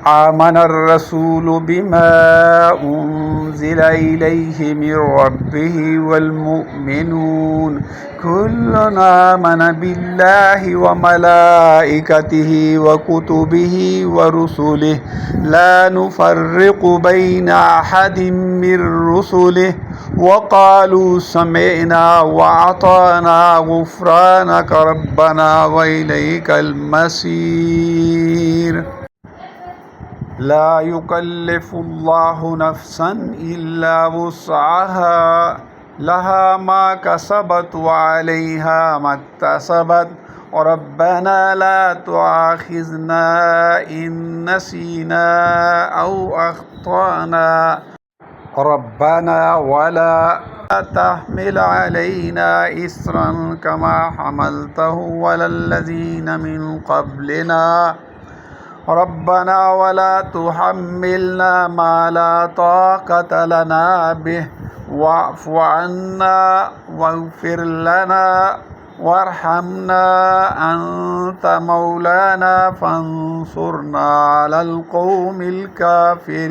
आमनर रसूल बिमा उन्ज़िला इलैहि मिर रब्बिहि वल मुमिनून कुल्लुन आमना बिल्लाहि व मलाइकतिहि व कुतुबिहि व रुसुलिहि ला नुफ़र्रिक़ु बैना अहदिम मिर रुसुलिहि व क़ालू समिअना व अताना गुफ़्रानक रब्बना व इलैकल मसीर। ला युकल्लिफ़ुल्लाहु नफ़्सन इल्ला वुस्अहा लहा मा कसबत व अलैहा मक्तसबत रब्बना ला तुआखिज़ना इन नसीना औ अख़्तअना रब्बना वला तहमिल अलैना इस्रन कमा हमलतहु अलल्लज़ीना मिन क़ब्लिना रब्बना वला तुहम्मिलना मा ला ताक़त लना बिहि वअफ़ु अन्ना वग़फ़िर लना वरहमना अन्त मौलाना फंसुरना अलल क़ौमिल काफ़िरीन।